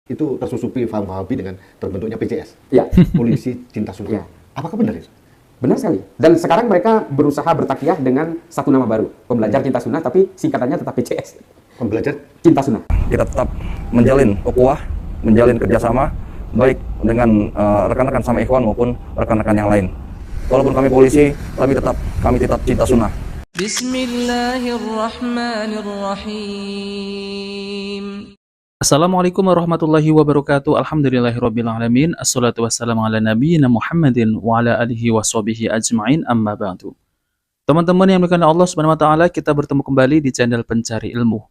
itu tersusupi paham Wahabi dengan terbentuknya PCS, Ya, Polisi Cinta Sunnah. Ya. Apakah benar itu? benar sekali. Dan sekarang mereka berusaha bertakiah dengan satu nama baru, Pembelajar Cinta Sunnah, tapi singkatannya tetap PCS. Pembelajar Cinta Sunnah. Kita tetap menjalin ukhuwah, menjalin kerjasama baik dengan rekan-rekan sama ikhwan maupun rekan-rekan yang lain. Walaupun kami polisi, tapi kami tetap cinta sunnah. Bismillahirrahmanirrahim. Assalamualaikum warahmatullahi wabarakatuh. Alhamdulillahirabbil alamin. Assalatu wassalamu ala nabiyyina Muhammadin wa ala alihi washabihi ajmain. Amma ba'du. Teman-teman yang dimuliakan Allah Subhanahu wa taala, kita bertemu kembali di channel Pencari Ilmu.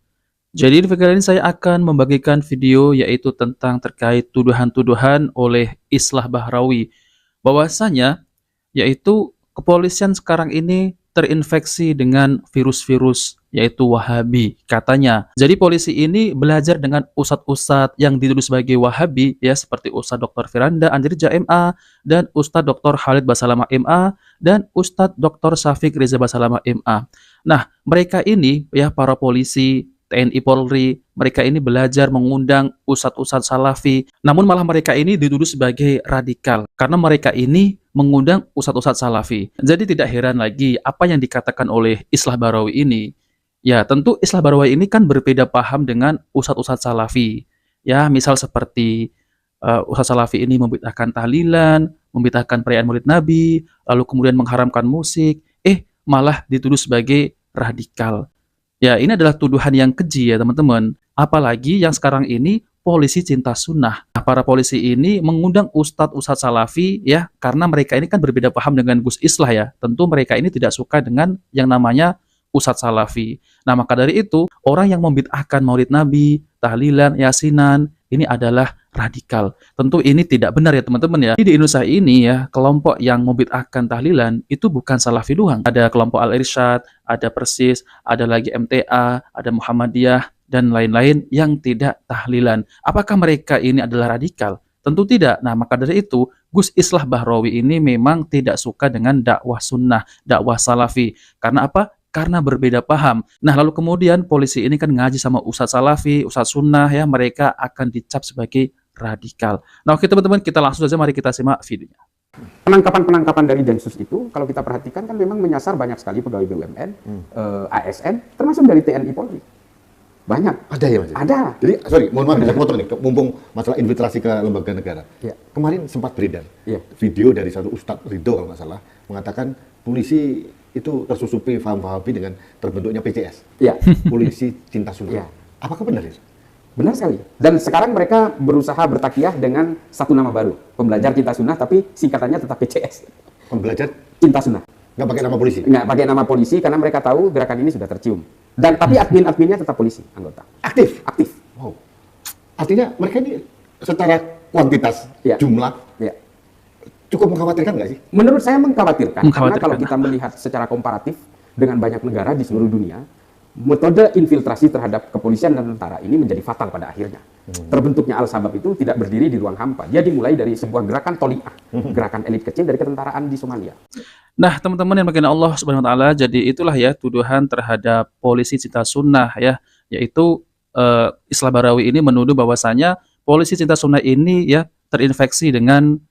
Jadi di video kali ini saya akan membagikan video yaitu tentang terkait tuduhan-tuduhan oleh Islah Bahrawi bahwasanya yaitu kepolisian sekarang ini terinfeksi dengan virus-virus yaitu Wahabi katanya. Jadi polisi ini belajar dengan ustadz-ustadz yang dituduh sebagai Wahabi ya, seperti Ustadz Dr. Firanda Andirja MA dan Ustadz Dr. Khalid Basalamah MA dan Ustadz Dr. Syafiq Reza Basalamah MA. Nah, mereka ini ya para polisi TNI Polri, mereka ini belajar mengundang ustadz-ustadz salafi, namun malah mereka ini dituduh sebagai radikal karena mereka ini mengundang ustadz-ustadz salafi. Jadi tidak heran lagi apa yang dikatakan oleh Islah Bahrawi ini. Ya, tentu Islah Bahrawi ini kan berbeda paham dengan ustadz-ustadz salafi. Ya, misal seperti ustadz salafi ini membid'ahkan tahlilan, membid'ahkan perayaan Maulid Nabi, lalu kemudian mengharamkan musik, malah dituduh sebagai radikal. Ya, ini adalah tuduhan yang keji ya teman-teman. Apalagi yang sekarang ini polisi cinta sunnah. Nah, para polisi ini mengundang ustadz-ustadz salafi ya, karena mereka ini kan berbeda paham dengan Gus Islah ya. Tentu mereka ini tidak suka dengan yang namanya ustadz salafi. Nah, maka dari itu, orang yang membid'ahkan Maulid Nabi, tahlilan, yasinan, ini adalah radikal. Tentu ini tidak benar ya teman-teman ya. Di Indonesia ini ya, kelompok yang membid'ahkan tahlilan itu bukan salafi doang. Ada kelompok Al-Irsyad, ada Persis, ada lagi MTA, ada Muhammadiyah, dan lain-lain yang tidak tahlilan. Apakah mereka ini adalah radikal? Tentu tidak. Nah, maka dari itu, Gus Islah Bahrawi ini memang tidak suka dengan dakwah sunnah, dakwah salafi. Karena apa? Karena berbeda paham. Nah, lalu kemudian polisi ini kan ngaji sama ustadz salafi, ustadz sunnah ya, mereka akan dicap sebagai radikal. Nah, oke teman-teman, kita langsung saja mari kita simak videonya. Penangkapan-penangkapan dari Densus itu, kalau kita perhatikan kan memang menyasar banyak sekali pegawai BUMN, ASN, termasuk dari TNI Polri. Banyak. Ada ya Mas? Ada. Jadi, sorry, mohon maaf, saya potong nih, mumpung masalah infiltrasi ke lembaga negara. Ya. Kemarin sempat beredar Ya. video dari satu Ustadz Ridho kalau nggak salah, mengatakan polisi itu tersusupi paham Wahabi dengan terbentuknya PCS, Ya. Polisi Cinta Sunnah. Ya. Apakah benar itu? Benar sekali. Dan sekarang mereka berusaha bertakiah dengan satu nama baru, Pembelajar Cinta Sunnah, tapi singkatannya tetap PCS. Pembelajar Cinta Sunnah. nggak pakai nama polisi? Nggak pakai nama polisi karena mereka tahu gerakan ini sudah tercium. Dan tapi admin-adminnya tetap polisi, anggota. Aktif? Aktif. Wow. Artinya mereka ini secara kuantitas, Ya. jumlah, Ya. cukup mengkhawatirkan nggak sih? Menurut saya mengkhawatirkan, karena kalau Mengkhawatirkan. kita melihat secara komparatif dengan banyak negara di seluruh dunia, metode infiltrasi terhadap kepolisian dan tentara ini menjadi fatal pada akhirnya. Terbentuknya Al-Sabab itu tidak berdiri di ruang hampa. Dia dimulai dari sebuah gerakan toli'ah, gerakan elit kecil dari ketentaraan di Somalia. Nah, teman-teman yang dimuliakan Allah Subhanahu wa taala, jadi itulah ya tuduhan terhadap polisi cinta sunnah ya, yaitu Islah Bahrawi ini menuduh bahwasanya polisi cinta sunnah ini ya terinfeksi dengan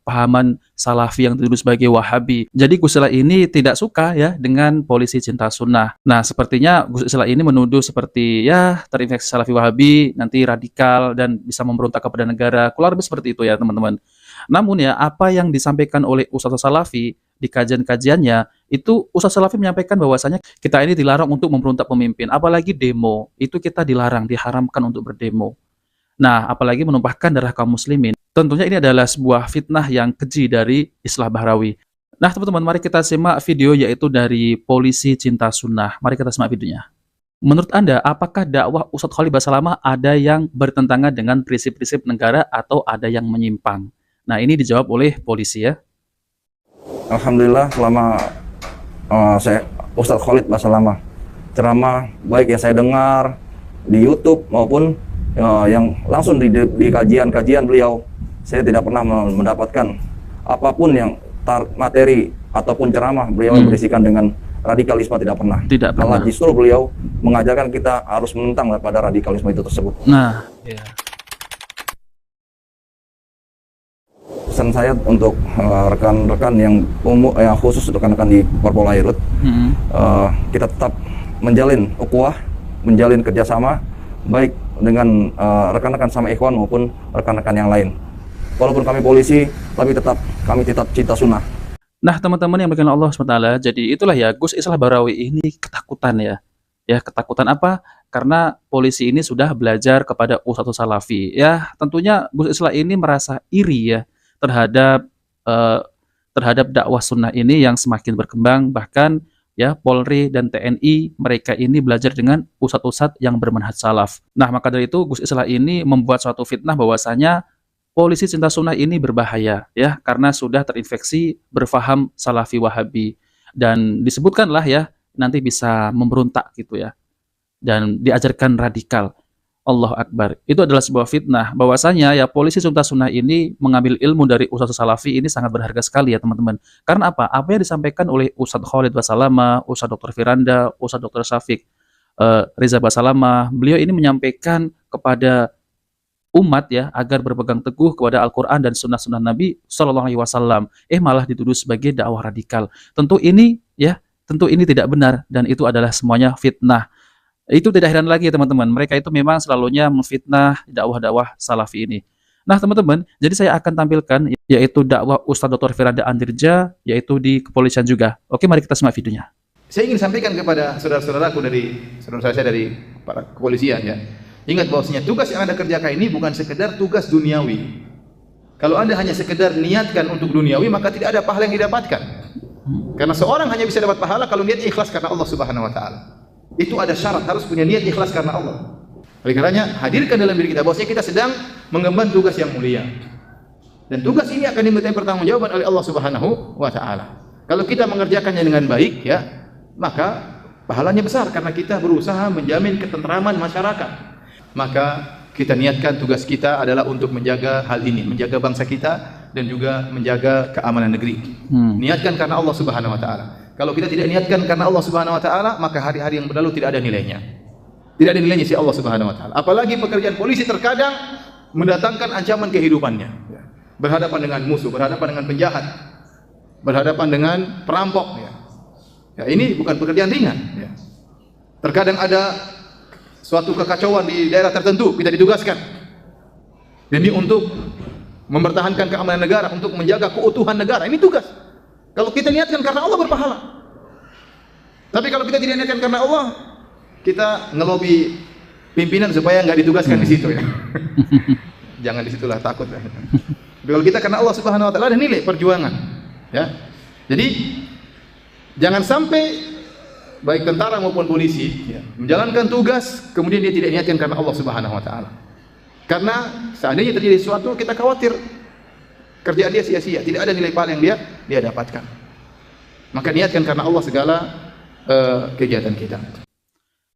pahaman salafi yang dituduh sebagai Wahabi. Jadi Gus Islah ini tidak suka ya dengan polisi cinta sunnah. Nah, sepertinya Gus Islah ini menuduh seperti ya terinfeksi salafi Wahabi, nanti radikal dan bisa memberontak kepada negara. Kurang lebih seperti itu ya teman-teman. Namun ya apa yang disampaikan oleh Ustadz Salafi di kajian-kajiannya itu Ustadz Salafi menyampaikan bahwasanya kita ini dilarang untuk memberontak pemimpin, apalagi demo itu kita dilarang, diharamkan untuk berdemo. Nah, apalagi menumpahkan darah kaum muslimin. Tentunya ini adalah sebuah fitnah yang keji dari Islah Bahrawi. Nah, teman-teman, mari kita simak video yaitu dari Polisi Cinta Sunnah. Mari kita simak videonya. Menurut Anda, apakah dakwah Ustadz Khalid Basalamah ada yang bertentangan dengan prinsip-prinsip negara atau ada yang menyimpang? Nah, ini dijawab oleh polisi ya. Alhamdulillah selama saya Ustadz Khalid Basalamah ceramah baik yang saya dengar di YouTube maupun yang langsung di kajian-kajian beliau, saya tidak pernah mendapatkan apapun yang materi ataupun ceramah beliau yang berisikan dengan radikalisme, tidak pernah. Tidak pernah. Malah justru beliau mengajarkan kita harus menentang pada radikalisme itu tersebut. Nah, ya. pesan saya untuk rekan-rekan yang khusus rekan-rekan di Polpolairut, kita tetap menjalin ukhuwah, menjalin kerjasama baik dengan rekan-rekan sama ikhwan maupun rekan-rekan yang lain. Walaupun kami polisi, tapi kami tetap cinta sunnah. Nah, teman-teman yang berkenan Allah SWT, jadi itulah ya, Gus Islah Bahrawi ini ketakutan ya. Ya, ketakutan apa? Karena polisi ini sudah belajar kepada Ustadz Salafi. Ya, tentunya Gus Islah ini merasa iri ya terhadap dakwah sunnah ini yang semakin berkembang. Bahkan ya Polri dan TNI mereka ini belajar dengan ustadz-ustadz yang bermanhaj salaf. Nah, maka dari itu Gus Islah ini membuat suatu fitnah bahwasanya polisi cinta sunnah ini berbahaya ya karena sudah terinfeksi berfaham salafi wahabi, dan disebutkanlah ya nanti bisa memberontak gitu ya dan diajarkan radikal. Allahu Akbar. Itu adalah sebuah fitnah bahwasanya ya polisi cinta sunnah ini mengambil ilmu dari Ustadz Salafi ini sangat berharga sekali ya teman-teman. Karena apa? Apa yang disampaikan oleh Ustadz Khalid Basalamah, Ustadz Dr. Firanda, Ustadz Dr. Syafiq Reza Basalamah, beliau ini menyampaikan kepada umat ya agar berpegang teguh kepada Al-Quran dan sunnah-sunnah Nabi Shallallahu Alaihi Wasallam. Malah dituduh sebagai dakwah radikal. Tentu ini tidak benar dan itu adalah semuanya fitnah. Itu tidak heran lagi ya teman-teman. Mereka itu memang selalunya memfitnah dakwah-dakwah salafi ini. Nah teman-teman, jadi saya akan tampilkan yaitu dakwah Ustadz Dr. Firanda Andirja yaitu di kepolisian juga. Oke, mari kita simak videonya. Saya ingin sampaikan kepada saudara-saudaraku saudara saya dari para kepolisian ya. Ingat bahwasanya tugas yang Anda kerjakan ini bukan sekedar tugas duniawi. Kalau Anda hanya sekedar niatkan untuk duniawi, maka tidak ada pahala yang didapatkan. Karena seorang hanya bisa dapat pahala kalau niatnya ikhlas karena Allah Subhanahu wa taala. Itu ada syarat, harus punya niat ikhlas karena Allah. Oleh karenanya, hadirkan dalam diri kita bahwasanya kita sedang mengemban tugas yang mulia. Dan tugas ini akan dimintai pertanggungjawaban oleh Allah Subhanahu wa taala. Kalau kita mengerjakannya dengan baik ya, maka pahalanya besar karena kita berusaha menjamin ketentraman masyarakat. Maka kita niatkan tugas kita adalah untuk menjaga hal ini, menjaga bangsa kita dan juga menjaga keamanan negeri. Niatkan karena Allah Subhanahu wa taala. Kalau kita tidak niatkan karena Allah Subhanahu wa taala, maka hari-hari yang berlalu tidak ada nilainya. Tidak ada nilainya si Allah Subhanahu wa taala. Apalagi pekerjaan polisi terkadang mendatangkan ancaman kehidupannya. Berhadapan dengan musuh, berhadapan dengan penjahat, berhadapan dengan perampok ya. Ya, ini bukan pekerjaan ringan ya. Terkadang ada suatu kekacauan di daerah tertentu, kita ditugaskan. Demi untuk mempertahankan keamanan negara, untuk menjaga keutuhan negara. Ini tugas. Kalau kita niatkan karena Allah berpahala. Tapi kalau kita tidak niatkan karena Allah, kita ngelobi pimpinan supaya nggak ditugaskan di situ ya. Jangan disitulah, takut ya. Tapi kalau kita karena Allah Subhanahu wa taala ada nilai perjuangan. Ya. Jadi jangan sampai baik tentara maupun polisi ya, menjalankan tugas kemudian dia tidak niatkan karena Allah Subhanahu wa taala. Karena seandainya terjadi sesuatu kita khawatir kerjaan dia sia-sia, tidak ada nilai pahala yang dia dapatkan. Maka niatkan karena Allah segala kegiatan kita.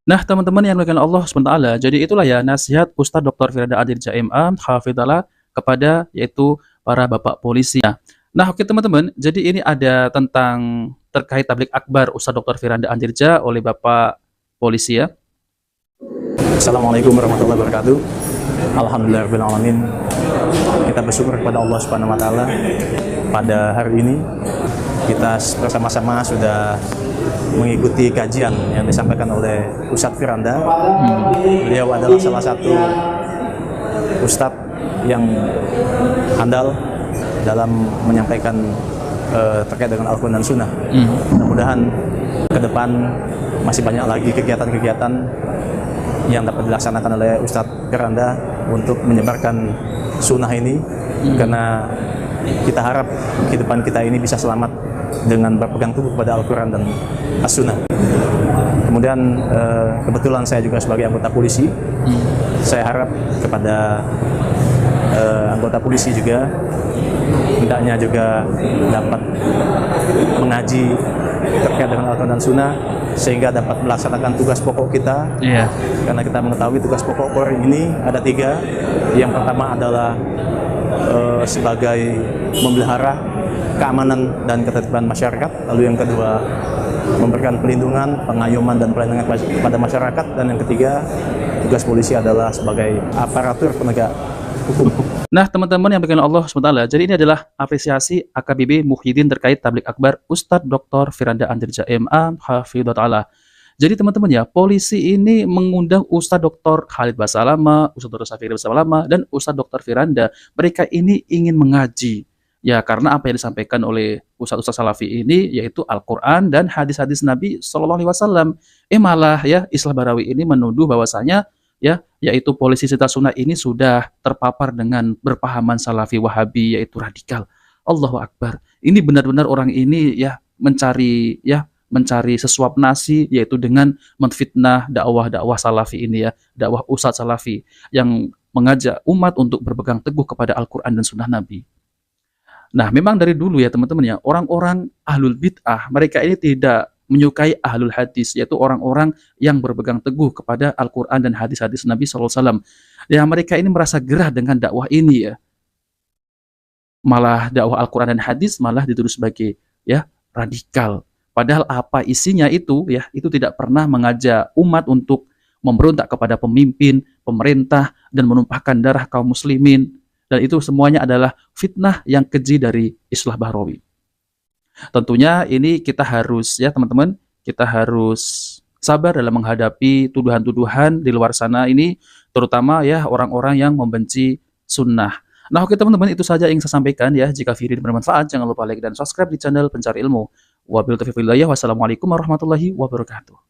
Nah, teman-teman yang dimuliakan Allah SWT, jadi itulah ya nasihat Ustadz Dr. Firanda Andirja MA hafizallah kepada yaitu para bapak polisi. Nah, oke teman-teman, jadi ini ada tentang terkait tablik akbar Ustadz Dr. Firanda Andirja oleh Bapak Polisi ya. Assalamualaikum warahmatullahi wabarakatuh. Alhamdulillahirrahmanirrahim. Kita bersyukur kepada Allah Subhanahu wa taala pada hari ini kita bersama-sama sudah mengikuti kajian yang disampaikan oleh Ustadz Firanda. Beliau adalah salah satu ustadz yang andal dalam menyampaikan terkait dengan Al-Quran dan Sunnah. Mudah-mudahan ke depan masih banyak lagi kegiatan-kegiatan yang dapat dilaksanakan oleh Ustadz Firanda untuk menyebarkan sunnah ini, karena kita harap kehidupan kita ini bisa selamat dengan berpegang teguh kepada Al-Quran dan As-Sunnah. Kemudian kebetulan saya juga sebagai anggota polisi, saya harap kepada anggota polisi juga hendaknya juga dapat mengaji terkait dengan Al-Quran dan Sunnah sehingga dapat melaksanakan tugas pokok kita. Karena kita mengetahui tugas pokok Polri ini ada 3. Yang pertama adalah sebagai memelihara keamanan dan ketertiban masyarakat. Lalu yang kedua memberikan perlindungan, pengayoman dan pelayanan kepada masyarakat. Dan yang ketiga, tugas polisi adalah sebagai aparatur penegak hukum. Nah, teman-teman yang berikan Allah SWT, jadi ini adalah apresiasi AKBP Muhyiddin terkait tablik akbar Ustadz Dr. Firanda Andirja MA Hafidhullah Ta'ala. Jadi teman-teman ya, polisi ini mengundang Ustadz Dr. Khalid Basalamah, Ustadz Dr. Safiri Basalamah, dan Ustadz Dr. Firanda. Mereka ini ingin mengaji. Ya, karena apa yang disampaikan oleh Ustadz-Ustadz Salafi ini, yaitu Al-Quran dan hadis-hadis Nabi SAW. Malah ya, Islah Barawi ini menuduh bahwasanya ya, yaitu polisi Sita Sunnah ini sudah terpapar dengan berpahaman Salafi Wahabi, yaitu radikal. Allahu Akbar. Ini benar-benar orang ini ya mencari sesuap nasi, yaitu dengan menfitnah dakwah-dakwah Salafi ini ya, dakwah Ustadz Salafi yang mengajak umat untuk berpegang teguh kepada Al-Quran dan Sunnah Nabi. Nah, memang dari dulu ya teman-teman ya, orang-orang ahlul bid'ah, mereka ini tidak menyukai ahlul hadis, yaitu orang-orang yang berpegang teguh kepada Al-Quran dan hadis-hadis Nabi SAW. Ya, mereka ini merasa gerah dengan dakwah ini ya. Malah dakwah Al-Quran dan hadis malah dituduh sebagai ya radikal. Padahal apa isinya itu ya, itu tidak pernah mengajak umat untuk memberontak kepada pemimpin, pemerintah, dan menumpahkan darah kaum muslimin. Dan itu semuanya adalah fitnah yang keji dari Islah Bahrawi. Tentunya ini kita harus ya teman-teman, kita harus sabar dalam menghadapi tuduhan-tuduhan di luar sana ini, terutama ya orang-orang yang membenci sunnah. Nah oke teman-teman, itu saja yang saya sampaikan ya. Jika video ini bermanfaat, jangan lupa like dan subscribe di channel Pencari Ilmu. Wabillahi taufiq wal hidayah. Wassalamualaikum warahmatullahi wabarakatuh.